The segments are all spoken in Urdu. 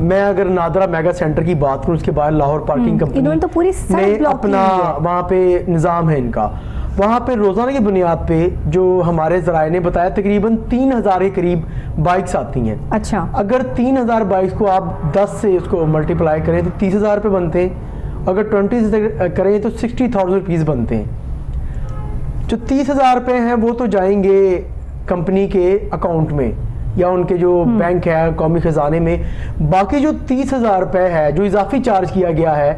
میں اگر نادرا میگا سینٹر کی بات کروں، اس کے باہر لاہور پارکنگ انہوں نے تو پوری کمپنی سڑک نے بلاک کی اپنا ہوئی ہے۔ وہاں پہ نظام ہے ان کا، وہاں پہ روزانہ کی بنیاد پہ جو ہمارے ذرائع نے بتایا تقریباً 3000 کے قریب بائکس آتی ہیں۔ اچھا، اگر 3000 بائکس کو آپ 10 سے اس کو ملٹیپلائی کریں تو 30,000 روپے بنتے ہیں، اگر 20 سے کریں تو 60,000 روپیز بنتے ہیں۔ جو 30,000 روپے ہیں وہ تو جائیں گے کمپنی کے اکاؤنٹ میں یا ان کے جو بینک ہے قومی خزانے میں، باقی جو 30,000 روپے ہے جو اضافی چارج کیا گیا ہے،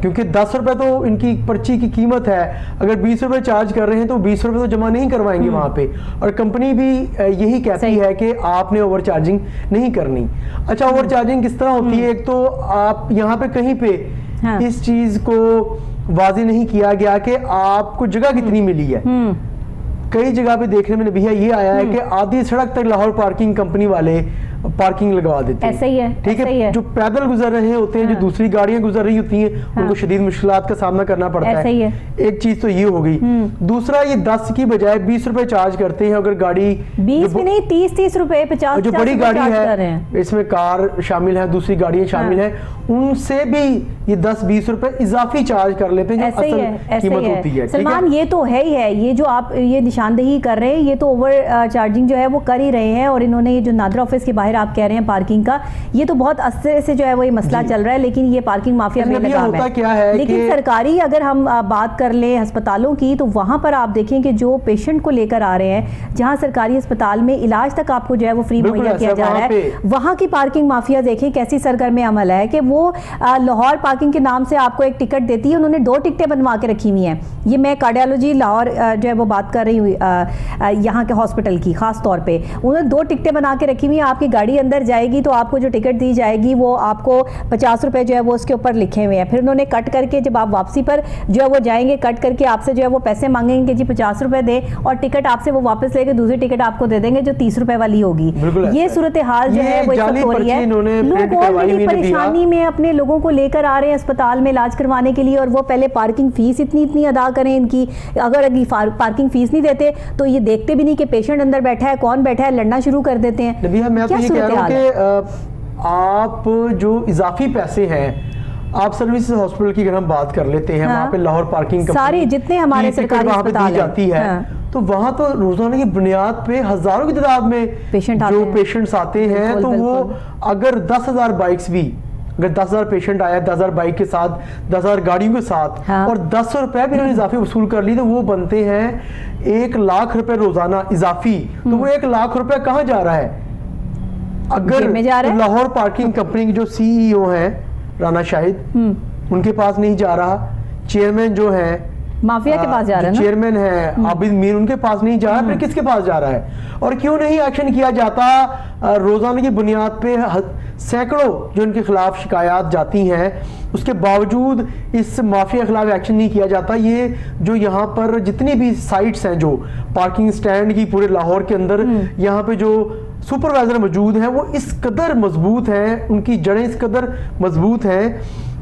کیونکہ 10 روپے تو ان کی پرچی کی قیمت ہے، اگر 20 روپے چارج کر رہے ہیں تو 20 روپے تو جمع نہیں کروائیں گے وہاں پہ، اور کمپنی بھی یہی کہتی ہے کہ آپ نے اوور چارجنگ نہیں کرنی۔ اچھا، اوور چارجنگ کس طرح ہوتی ہے؟ ایک تو آپ یہاں پہ کہیں پہ اس چیز کو واضح نہیں کیا گیا کہ آپ کو جگہ کتنی ملی ہے۔ کئی جگہ پہ دیکھنے میں نبیہ یہ آیا ہے کہ آدھی سڑک تک لاہور پارکنگ کمپنی والے پارکنگ لگوا دیتے ہیں، ایسا ہی ہے، ٹھیک ہے، جو پیدل گزر رہے ہوتے ہیں، جو دوسری گاڑیاں گزر رہی ہوتی ہیں، ان کو شدید مشکلات کا سامنا کرنا پڑتا ہے۔ ایک چیز تو یہ ہو گئی۔ دوسرا، یہ 10 کی بجائے 20 روپے چارج کرتے ہیں، اگر گاڑی 20 بھی نہیں 30 روپے 50 جو بڑی گاڑی ہے، اس میں کار شامل ہے، دوسری گاڑیاں شامل ہیں، ان سے بھی یہ 10-20 روپے اضافی چارج کر لیتے ہیں جو اصل قیمت ہوتی ہے۔ سلمان، یہ تو ہے ہی ہے، یہ جو آپ یہ نشاندہی کر رہے ہیں، یہ تو اوور چارجنگ جو ہے وہ کر ہی رہے ہیں، اور انہوں نے یہ جو نادرا آفس کے باہر آپ کہہ رہے ہیں پارکنگ کا، یہ تو بہت عرصے سے جو ہے وہ یہ مسئلہ چل رہا ہے، لیکن یہ پارکنگ مافیا میں لگام ہے۔ لیکن سرکاری اگر ہم بات کر لیں ہسپتالوں کی، تو وہاں پر آپ دیکھیں کہ جو پیشنٹ کو لے کر آ رہے ہیں، جہاں سرکاری ہسپتال میں علاج تک آپ کو جو ہے وہ فری مہیا کیا جا رہا ہے، وہاں کی پارکنگ مافیا دیکھیں کیسی سرگرم عمل ہے کہ وہ لاہور پارکنگ کے نام سے آپ کو ایک ٹکٹ دیتی ہے، انہوں نے 2 ٹکٹیں بنوا کے رکھی ہوئی ہیں۔ یہ میں کارڈیالوجی لاہور جو ہے وہ بات کر رہی ہوں یہاں کے ہاسپٹل کی خاص طور پہ، انہوں نے 2 ٹکٹیں بنا کے رکھی ہوئی ہیں۔ آپ کی گاڑی اندر جائے گی تو آپ کو جو ٹکٹ دی جائے گی وہ آپ کو 50 روپے جو ہے وہ اس کے اوپر لکھے ہوئے ہیں، پھر انہوں نے کٹ کر کے جب آپ واپسی پر جو ہے وہ جائیں گے، کٹ کر کے آپ سے جو ہے وہ پیسے مانگیں گے کہ جی 50 روپے دیں، اور ٹکٹ آپ سے وہ واپس لے کے دوسری ٹکٹ آپ کو دے دیں گے جو 30 روپے والی ہوگی۔ یہ صورتحال جو ہے وہ اس وقت ہو رہی ہے، لوگ آلریڈی پریشانی میں اپنے لوگوں کو لے کر آ رہے ہیں اسپتال میں علاج کروانے کے لیے، اور وہ پہلے پارکنگ فیس اتنی ادا کریں ان کی، اگر پارکنگ فیس نہیں دیتے تو یہ دیکھتے بھی نہیں کہ پیشنٹ اندر بیٹھا ہے، کون بیٹھا ہے، لڑنا شروع کر دیتے ہیں۔ نبیہ، میں تو یہ کہہ رہا ہوں کہ آپ جو اضافی پیسے ہیں، آپ سروسز ہاسپٹل کی اگر ہم بات کر لیتے ہیں، وہاں پہ لاہور پارکنگ سارے جتنے ہمارے سرکاری اسپتال دی جاتی ہے، تو وہاں تو روزانہ کی بنیاد پہ ہزاروں کی تعداد میں جو پیشنٹس آتے ہیں، تو وہ اگر 10,000 بائکس بھی، اگر 10,000 پیشنٹ آیا 10,000 بائک کے ساتھ، 10,000 گاڑیوں کے ساتھ، اور 10 روپے بھی انہوں نے اضافی وصول کر لی، تو وہ بنتے ہیں 1 لاکھ روپے روزانہ اضافی۔ تو وہ 1 لاکھ روپے کہاں جا رہا ہے؟ اگر لاہور پارکنگ کمپنی کے جو CEO ہیں رانا شاہد، ان کے پاس نہیں جا رہا، چیئرمین جو ہیں مافیا کے پاس جا رہا ہے، چیئرمین ہے عابد میر، ان کے پاس نہیں جا رہا، پھر کس کے پاس جا رہا ہے؟ اور کیوں نہیں ایکشن کیا جاتا؟ روزانہ کی بنیاد پہ سینکڑوں جو ان کے خلاف شکایات جاتی ہیں، اس کے باوجود اس مافیا کے خلاف ایکشن نہیں کیا جاتا۔ یہ جو یہاں پر جتنی بھی سائٹس ہیں جو پارکنگ سٹینڈ کی پورے لاہور کے اندر، یہاں پہ جو سپروائزر موجود ہیں، وہ اس قدر مضبوط ہیں، ان کی جڑیں اس قدر مضبوط ہیں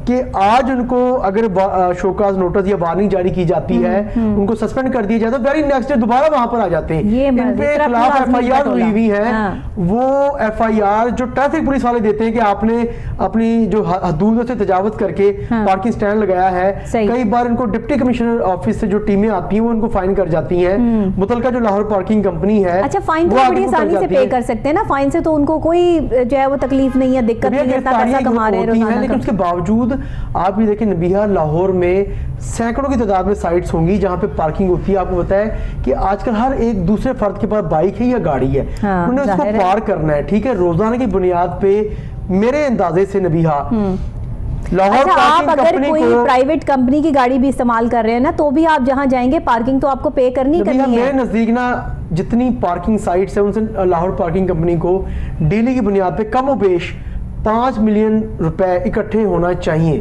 کہ آج ان کو اگر شوکاز نوٹس یا وارننگ جاری کی جاتی ہے، ان کو سسپینڈ کر دیا جاتا ہے، ویری نیکسٹ ڈے دوبارہ وہاں پر آ جاتے ہیں۔ ان کے خلاف FIR ہوئی ہوئی ہے، وہ FIR جو ٹریفک پولیس والے دیتے ہیں کہ آپ نے اپنی جو حدود سے تجاوز کر کے پارکنگ سٹینڈ لگایا ہے، کئی بار ان کو ڈپٹی کمشنر آفس سے جو ٹیمیں آتی ہیں وہ ان کو فائن کر جاتی ہیں۔ متعلقہ جو لاہور پارکنگ کمپنی ہے، اچھا فائن تو بڑی آسانی سے پے کر سکتے ہیں نا، فائن سے تو ان کو کوئی جو ہے وہ تکلیف نہیں ہے، دقت نہیں ہے، پیسہ کما رہے ہیں، لیکن اس کے باوجود آپ یہ دیکھیں نبیہ، لاہور میں سینکڑوں کی تعداد میں سائٹس ہوں گی جہاں پہ پارکنگ ہوتی ہے۔ آپ کو پتہ ہے کہ آج کل ہر ایک دوسرے فرد کے پاس بائک ہے یا گاڑی ہے، انہوں نے اس کو پار کرنا ہے، ٹھیک ہے، روزانہ کی بنیاد پہ میرے اندازے سے نبیہ لاہور آپ اگر کوئی پرائیویٹ کمپنی کی گاڑی بھی استعمال کر رہے ہیں نا، تو بھی آپ جہاں جائیں گے پارکنگ تو آپ کو پے کرنی ہے۔ میرے نزدیک نا جتنی پارکنگ سائٹس ہیں ان سے لاہور پارکنگ کمپنی کو ڈیلی کی بنیاد پہ کم و بیش 5 ملین روپے اکٹھے ہونا چاہیے،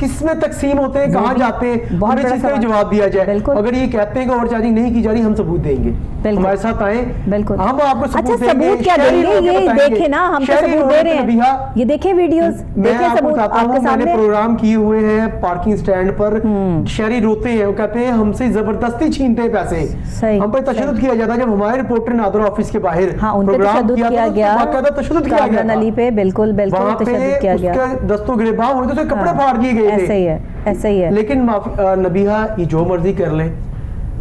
کس میں تقسیم ہوتے ہیں, کہاں جاتے ہیں, بہت ہر بڑا چیز کا سوال. جواب دیا جائے. بالکل. اگر یہ کہتے ہیں کہ اوور چارجنگ نہیں کی جا رہی, ہم ثبوت دیں گے, ہمارے ساتھ آئیں, بالکل. ہم آپ کو اچھا ثبوت دیں گے. ثبوت کیا دیں گے, یہ دیکھیں نا, ہم تو ثبوت دے رہے ہیں, یہ دیکھیں ویڈیوز, دیکھیں ثبوت آپ کے میں سامنے. نے پروگرام کیے ہوئے ہیں پارکنگ سٹینڈ پر, شہری روتے ہیں, وہ کہتے ہیں ہم سے زبردستی چھینتے ہیں پیسے, ہم پر تشدد کیا جاتا ہے. جب ہمارے رپورٹر نادر آفس کے باہر ان پہ تشدد کیا گیا, کامران علی پہ بالکل بالکل تشدد کیا گیا, دستوں گریباں ہوئے تو کپڑے پھاڑ دیے گئے تھے. ایسا ہی ہے, ایسا ہی ہے. لیکن نبیہہ یہ جو مرضی کر لیں,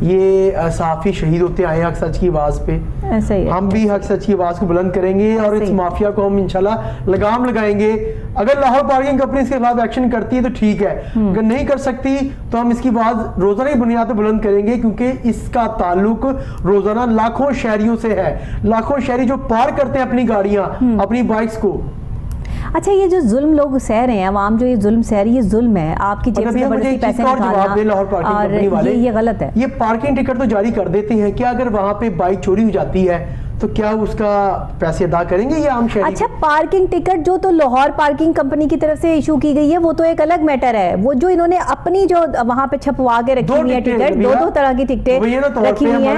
یہ صحافی شہید ہوتے آئے حق سچ کی آواز پہ, ایسا ہی ہے. ہم بھی حق سچ کی آواز کو بلند کریں گے اور اس مافیا کو ہم انشاءاللہ لگام لگائیں گے. اگر لاہور پارکنگ کمپنی اس کے خلاف ایکشن کرتی ہے تو ٹھیک ہے, اگر نہیں کر سکتی تو ہم اس کی آواز روزانہ کی بنیاد پہ بلند کریں گے, کیونکہ اس کا تعلق روزانہ لاکھوں شہریوں سے ہے. لاکھوں شہری جو پار کرتے ہیں اپنی گاڑیاں, اپنی بائکس کو. اچھا یہ جو ظلم لوگ سہ رہے ہیں, عوام جو یہ ظلم سہ رہی ہے, یہ ظلم ہے, آپ کی جیب سے بڑے پیسے نکالنا, اور یہ غلط ہے. یہ پارکنگ ٹکٹ تو جاری کر دیتے ہیں, کیا اگر وہاں پہ بائک چوری ہو جاتی ہے تو کیا اس کا پیسے ادا کریں گے یا عام شہری؟ اچھا پارکنگ ٹکٹ جو تو لاہور پارکنگ کمپنی کی طرف سے ایشو کی گئی ہے وہ تو ایک الگ میٹر ہے. وہ جو انہوں نے اپنی جو وہاں پہ چھپوا کے رکھی ہوئی ہے ٹکٹ, دو طرح کی ٹکٹیں رکھی ہوئی ہیں,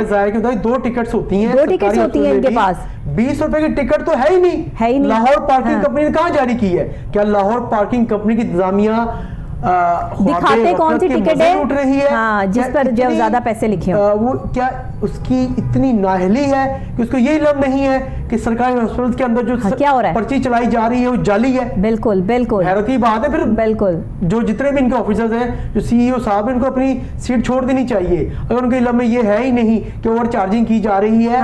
دو ٹکٹس ہوتی ہیں, 2 ٹکٹس ہوتی ہیں ان کے پاس. 20 روپے کی ٹکٹ تو ہے ہی نہیں. لاہور پارکنگ کمپنی نے کہاں جاری کی ہے؟ کیا لاہور پارکنگ کمپنی کی انتظامیہ دکھاتے کون سی ٹکٹ ہے جس پر جو زیادہ پیسے لکھے ہوں؟ وہ کیا اس کی اتنی نااہلی ہے کہ اس کو یہ علم نہیں ہے کہ سرکاری ہاسپٹل کے اندر جو پرچی چلائی جا رہی ہے وہ جعلی ہے؟ بالکل بالکل حیرت کی بات ہے. پھر بالکل جو جتنے بھی ان کے آفیسرز ہیں, جو سی ای او صاحب, ان کو اپنی سیٹ چھوڑ دینی چاہیے اگر ان کے علم میں یہ ہے ہی نہیں کہ اوور چارجنگ کی جا رہی ہے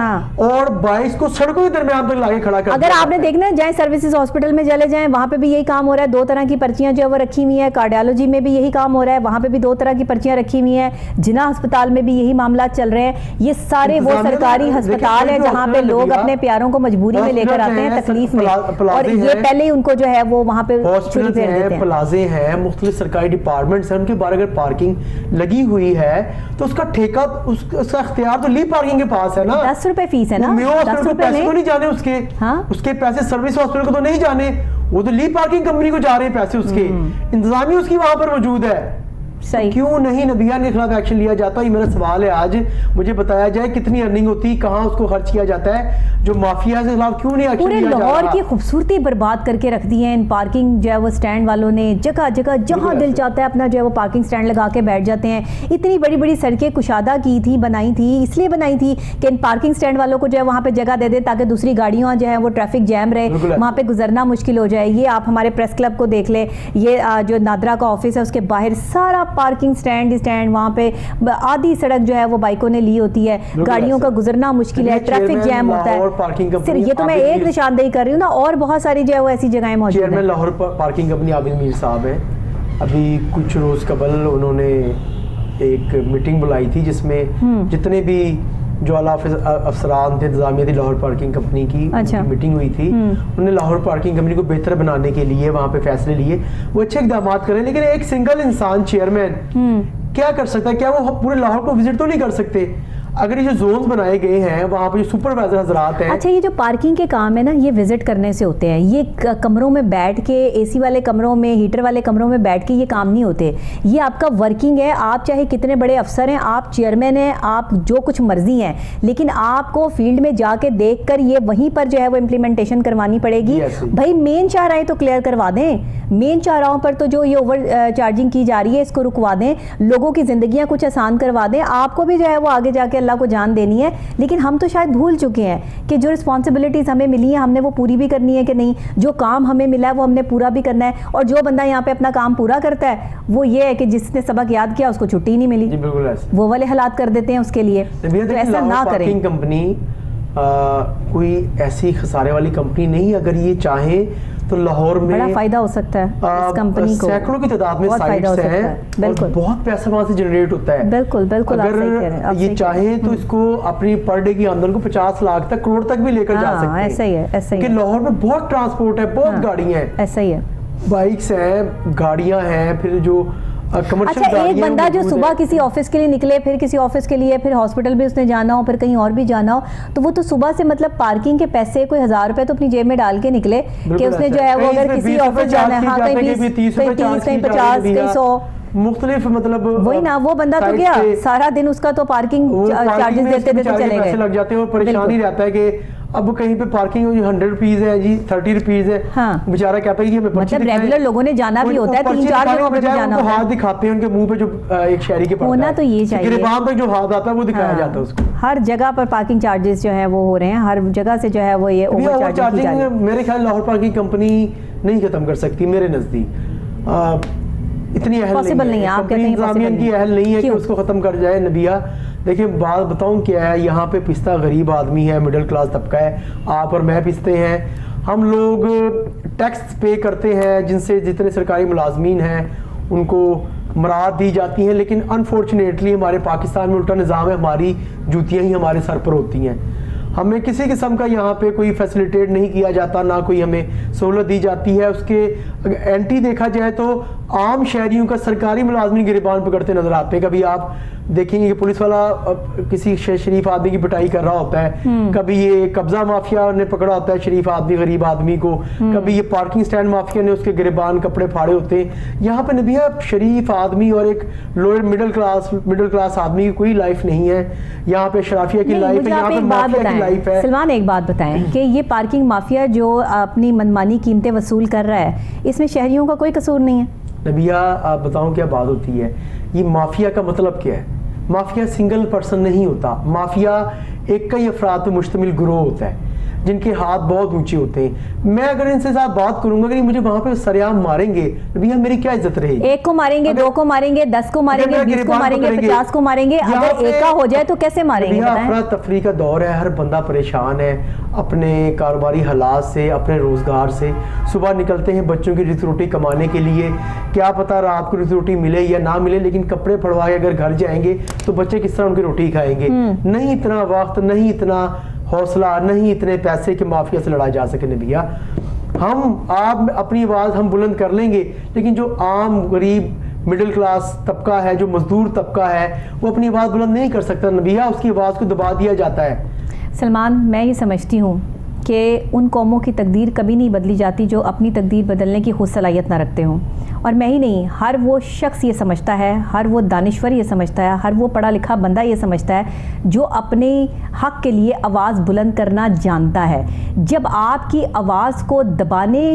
اور بائکس کو سڑکوں کے درمیان تک لا کے کھڑا کر. اگر آپ نے دیکھنا ہے, جائیں سروسز ہاسپٹل میں چلے جائیں, وہاں پہ بھی یہی کام ہو رہا ہے. 2 طرح کی پرچیاں جو ہے وہ رکھی ہوئی ہیں. کارڈیالوجی میں بھی یہی کام ہو رہا ہے, وہاں پہ بھی 2 طرح کی پرچیاں رکھی ہوئی ہیں. جناح ہسپتال میں بھی یہی معاملات چل رہے ہیں. یہ سارے وہ سرکاری ہسپتال ہیں جہاں پہ لوگ اپنے پیاروں کو مجبوری میں لے کر آتے ہیں تکلیف میں, اور یہ پہلے ہی ان کو جو ہے وہ وہاں پہ چھری پھیر دیتے ہیں. پلازے ہیں, مختلف سرکاری ڈپارٹمنٹس ہیں, ان کے باہر اگر پارکنگ لگی ہوئی ہے تو اس کا ٹھیکہ, اس کا اختیار تو لی پارکنگ کے پاس ہے نا. 10 روپے فیس ہے نا, 10 روپے پیسے کو نہیں جانے اس کے پیسے سروس ہاسپٹل کو تو نہیں جانے, وہ تو لی پارکنگ کمپنی کو جا رہے ہیں پیسے. اس کے انتظامیہ اس کی وہاں پر موجود ہے. کیوں نہیں نبیہہ کے خلاف ایکشن لیا جاتا؟ یہ میرا سوال ہے آج. مجھے بتایا جائے کتنی ارننگ ہوتی, کہاں اس کو خرچ کیا جاتا ہے, جو مافیا کے خلاف کیوں نہیں ایکشن لیا جا رہا؟ پورے لاہور کی خوبصورتی برباد کر کے رکھ دی ہیں ان پارکنگ جو ہے وہ سٹینڈ والوں نے. جگہ جگہ جہاں دل چاہتا ہے اپنا جو ہے وہ پارکنگ سٹینڈ لگا کے بیٹھ جاتے ہیں. اتنی بڑی بڑی سڑکیں کشادہ کی تھی, بنائی تھی, اس لیے بنائی تھی کہ ان پارکنگ سٹینڈ والوں کو جو ہے وہاں پہ جگہ دے دے تاکہ دوسری گاڑیاں جو ہے وہ ٹریفک جیم رہے, وہاں پہ گزرنا مشکل ہو جائے. یہ آپ ہمارے پریس کلب کو دیکھ لیں, یہ جو نادرا کا آفس ہے اس کے باہر سارا پارکنگ سٹینڈ وہاں پہ آدھی سڑک جو ہے وہ بائکوں نے لی ہوتی ہے, گاڑیوں کا گزرنا مشکل ہے, ٹریفک جیم ہوتا ہے. یہ تو میں ایک نشاندہی کر رہی ہوں نا, اور بہت ساری جو ہے وہ ایسی جگہیں موجود ہیں. چیئرمین لاہور پارکنگ کمپنی عابد میر صاحب ہیں, ابھی کچھ روز قبل انہوں نے ایک میٹنگ بلائی تھی جس میں جتنے بھی جو اعلیٰ افسران تھے, انتظامیہ تھی لاہور پارکنگ کمپنی کی میٹنگ ہوئی تھی. انہوں نے لاہور پارکنگ کمپنی کو بہتر بنانے کے لیے وہاں پہ فیصلے لیے, وہ اچھے اقدامات کریں, لیکن ایک سنگل انسان چیئرمین کیا کر سکتا ہے؟ کیا وہ پورے لاہور کو وزٹ تو نہیں کر سکتے؟ اگر یہ جو زونز بنائے گئے ہیں وہاں پہ جو سپروائزر حضرات ہیں. اچھا یہ جو پارکنگ کے کام ہے نا, یہ وزٹ کرنے سے ہوتے ہیں. یہ کمروں میں بیٹھ کے, اے سی والے کمروں میں, ہیٹر والے کمروں میں بیٹھ کے یہ کام نہیں ہوتے. یہ آپ کا ورکنگ ہے. آپ چاہے کتنے بڑے افسر ہیں, آپ چیئرمین ہیں, آپ جو کچھ مرضی ہیں, لیکن آپ کو فیلڈ میں جا کے دیکھ کر یہ وہیں پر جو ہے وہ امپلیمنٹیشن کروانی پڑے گی. بھائی مین چاراہیں تو کلیئر کروا دیں, مین چاراہوں پر تو جو یہ اوور چارجنگ کی جا رہی ہے اس کو رکوا دیں, لوگوں کی زندگیاں کچھ آسان کروا دیں. آپ کو بھی جو ہے وہ آگے جا کے اللہ کو جان دینی ہے, لیکن ہم تو شاید بھول چکے ہیں کہ جو رسپانسبلٹیز ہمیں ملی ہیں ہم نے وہ پوری بھی کرنی ہے کہ نہیں. جو کام ہمیں ملا ہے وہ ہم نے پورا بھی کرنا ہے, اور جو بندہ یہاں پہ اپنا کام پورا کرتا ہے وہ یہ ہے کہ جس نے سبق یاد کیا اس کو چھٹی نہیں ملی, وہ والے حالات کر دیتے ہیں اس کے لیے. تو ایسا نہ کریں. کمپنی کوئی ایسی خسارے والی کمپنی نہیں, اگر یہ چاہیں تو لاہور میں بڑا فائدہ ہو سکتا ہے اس کمپنی کو, سینکڑوں کی تعداد میں سائٹس ہیں, بالکل بہت پیسہ وہاں سے جنریٹ ہوتا ہے. بالکل بالکل اگر یہ چاہیں تو اس کو اپنی پر ڈے کی آمدن کو 50 لاکھ تک, کروڑ تک بھی لے کر جا سکتے ہیں. ایسا ہی ہے, ایسا ہی ہے کہ لاہور میں بہت ٹرانسپورٹ ہے, بہت گاڑیاں ہیں, ایسا ہی ہے, بائکس ہیں, گاڑیاں ہیں, پھر جو اچھا ایک بندہ جو صبح کسی آفس کے لیے نکلے پھر کسی آفس کے لیے پھر ہاسپٹل بھی اس نے جانا ہو پھر کہیں اور بھی جانا ہو تو وہ تو صبح سے مطلب پارکنگ کے پیسے کوئی 1000 روپے تو اپنی جیب میں ڈال کے نکلے کہ اس نے جو ہے وہ اگر کسی آفس جانا ہے ہاں کہیں 20 کہیں 50 کہیں 100 مختلف مطلب وہی نا وہ بندہ تو گیا سارا دن اس کا تو پارکنگ چارجز دیتے دیتے چلے گئے لگ جاتے ہیں اور پریشانی رہتا ہے کہ اب کہیں پہ پارکنگ 100 روپیز ہے جی 30 روپیز ہے بیچارہ کہتا ہے کہ ہمیں مطلب ریگولر لوگوں نے جانا بھی ہوتا ہے 3-4 جگہوں پہ جانا ہوتا ہے ہاتھ دکھاتے ہیں ان کے منہ پہ جو ایک شہری کے پڑتا ہے ہونا تو یہ چاہیے گریبان پہ جو ہاتھ آتا ہے وہ دکھایا جاتا ہے اس کو ہر جگہ پر پارکنگ چارجز جو ہے وہ ہو رہے ہیں ہر جگہ سے جو ہے وہ یہ اوور چارجنگ میرے خیال لاہور پارکنگ کمپنی نہیں ختم کر سکتی میرے نزدیک اتنی اہل نہیں ہے آپ کہتے ہیں انتظامیہ کی اہل نہیں ہے کہ اس کو ختم کر جائے نبیہ دیکھیں بات بتاؤں کیا ہے یہاں پہ پستا غریب آدمی ہے مڈل کلاس طبقہ ہے آپ اور میں پستے ہیں ہم لوگ ٹیکس پے کرتے ہیں جن سے جتنے سرکاری ملازمین ہیں ان کو مراد دی جاتی ہیں لیکن انفارچونیٹلی ہمارے پاکستان میں الٹا نظام ہے ہماری جوتیاں ہی ہمارے سر پر ہوتی ہیں ہمیں کسی قسم کا یہاں پہ کوئی فیسلیٹیٹ نہیں کیا جاتا نہ کوئی ہمیں سہولت دی جاتی ہے اس کے اینٹی دیکھا جائے تو عام شہریوں کا سرکاری ملازمین گریبان پکڑتے نظر آتے ہیں کبھی آپ دیکھیں گے کہ پولیس والا کسی شریف آدمی کی پٹائی کر رہا ہوتا ہے کبھی یہ قبضہ مافیا نے پکڑا ہوتا ہے شریف آدمی غریب آدمی کو کبھی یہ پارکنگ سٹینڈ مافیا نے اس کے گریبان کپڑے پھاڑے ہوتے ہیں یہاں پہ نبیہ شریف آدمی اور ایک لوئر مڈل کلاس آدمی کی کوئی لائف نہیں ہے یہاں پہ شرافیہ کی لائف ہے یہاں پہ مافیا کی لائف ہے سلمان ایک بات بتائیں کہ یہ پارکنگ مافیا جو اپنی منمانی قیمتیں وصول کر رہا ہے اس میں شہریوں کا کوئی قصور نہیں ہے نبیہ آپ بتاؤں کیا بات ہوتی ہے یہ مافیا کا مطلب کیا ہے مافیا سنگل پرسن نہیں ہوتا مافیا ایک کئی افراد پہ مشتمل گروہ ہوتا ہے جن کے ہاتھ بہت اونچے ہوتے ہیں میں اگر ان سے ساتھ بات کروں گا کہ مجھے وہاں پہ سریعام ماریں گے نبیہ میری کیا عزت رہے گی ایک کو ماریں گے 2 کو ماریں گے 10 کو ماریں گے 20 کو ماریں گے 50 کو ماریں گے اگر ایک کا ہو جائے تو کیسے ماریں گے افراتفری کا دور ہے ہر بندہ پریشان ہے اپنے کاروباری حالات سے اپنے روزگار سے صبح نکلتے ہیں بچوں کی رزق روٹی کمانے کے لیے کیا پتا رات کو رزق روٹی ملے یا نہ ملے لیکن کپڑے پھڑوا کے اگر گھر جائیں گے تو بچے کس طرح ان کی روٹی کھائیں گے نہیں اتنا وقت نہیں اتنا حوصلہ نہیں اتنے پیسے کہ مافیا سے لڑا جا سکے نبیہ ہم آپ اپنی آواز ہم بلند کر لیں گے لیکن جو عام غریب مڈل کلاس طبقہ ہے جو مزدور طبقہ ہے وہ اپنی آواز بلند نہیں کر سکتا نبیہ اس کی آواز کو دبا دیا جاتا ہے سلمان میں یہ سمجھتی ہوں کہ ان قوموں کی تقدیر کبھی نہیں بدلی جاتی جو اپنی تقدیر بدلنے کی خود صلاحیت نہ رکھتے ہوں اور میں ہی نہیں ہر وہ شخص یہ سمجھتا ہے ہر وہ دانشور یہ سمجھتا ہے ہر وہ پڑھا لکھا بندہ یہ سمجھتا ہے جو اپنے حق کے لیے آواز بلند کرنا جانتا ہے جب آپ کی آواز کو دبانے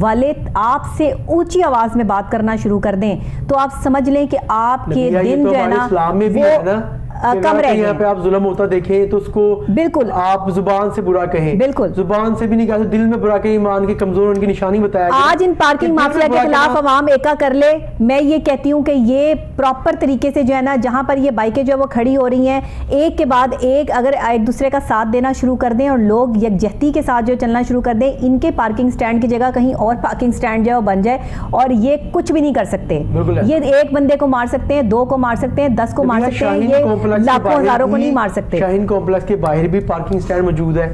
والے آپ سے اونچی آواز میں بات کرنا شروع کر دیں تو آپ سمجھ لیں کہ آپ کے دن جو ہے نا کم رہ گئے پہ آپ ظلم ہوتا دیکھیں تو اس کو بالکل آپ زبان سے برا کہیں بالکل زبان سے بھی نہیں کہتے دل میں برا کہیں ایمان کی کمزور ان کی نشانی بتایا آج ان پارکنگ مافیا کے خلاف عوام ایکا کر لے میں یہ کہتی ہوں کہ یہ پراپر طریقے سے جو ہے نا جہاں پر یہ بائکیں جو ہے وہ کھڑی ہو رہی ہیں ایک کے بعد ایک اگر ایک دوسرے کا ساتھ دینا شروع کر دیں اور لوگ یکجہتی کے ساتھ جو چلنا شروع کر دیں ان کے پارکنگ سٹینڈ کی جگہ کہیں اور پارکنگ سٹینڈ جو ہے وہ بن جائے اور یہ کچھ بھی نہیں کر سکتے یہ ایک بندے کو مار سکتے ہیں 2 کو مار سکتے ہیں 10 کو مار سکتے ہیں یہ لاکھوں ہزاروں کو نہیں مار سکتے شاہین کمپلیکس کے باہر بھی پارکنگ سٹینڈ موجود ہے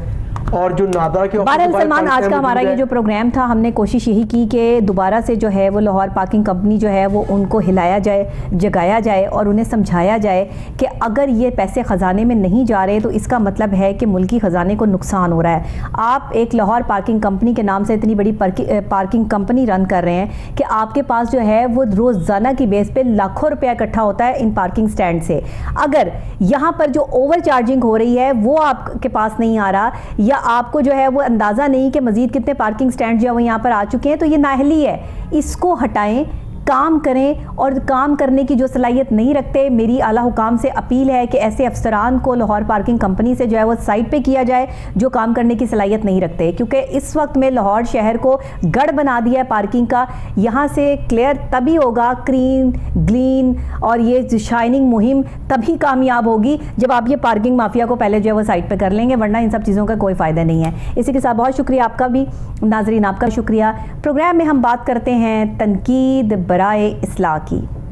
اور جو نادرا کے بہرحال سلمان آج کا ہمارا یہ جو پروگرام تھا ہم نے کوشش یہی کی کہ دوبارہ سے جو ہے وہ لاہور پارکنگ کمپنی جو ہے وہ ان کو ہلایا جائے جگایا جائے اور انہیں سمجھایا جائے کہ اگر یہ پیسے خزانے میں نہیں جا رہے تو اس کا مطلب ہے کہ ملکی خزانے کو نقصان ہو رہا ہے آپ ایک لاہور پارکنگ کمپنی کے نام سے اتنی بڑی پارکنگ کمپنی رن کر رہے ہیں کہ آپ کے پاس جو ہے وہ روزانہ کی بیس پہ لاکھوں روپیہ اکٹھا ہوتا ہے ان پارکنگ سٹینڈ سے اگر یہاں پر جو اوور چارجنگ ہو رہی ہے وہ آپ کے پاس نہیں آ رہا یا آپ کو جو ہے وہ اندازہ نہیں کہ مزید کتنے پارکنگ سٹینڈ جو ہے وہ یہاں پر آ چکے ہیں تو یہ نااہلی ہے اس کو ہٹائیں کام کریں اور کام کرنے کی جو صلاحیت نہیں رکھتے میری اعلیٰ حکام سے اپیل ہے کہ ایسے افسران کو لاہور پارکنگ کمپنی سے جو ہے وہ سائٹ پہ کیا جائے جو کام کرنے کی صلاحیت نہیں رکھتے کیونکہ اس وقت میں لاہور شہر کو گڑھ بنا دیا ہے پارکنگ کا یہاں سے کلیئر تبھی ہوگا کلین گلین اور یہ شائننگ مہم تبھی کامیاب ہوگی جب آپ یہ پارکنگ مافیا کو پہلے جو ہے وہ سائٹ پہ کر لیں گے ورنہ ان سب چیزوں کا کوئی فائدہ نہیں ہے اسی کے ساتھ بہت شکریہ آپ کا بھی ناظرین آپ کا شکریہ پروگرام میں ہم بات کرتے ہیں تنقید برائے اصلاح کی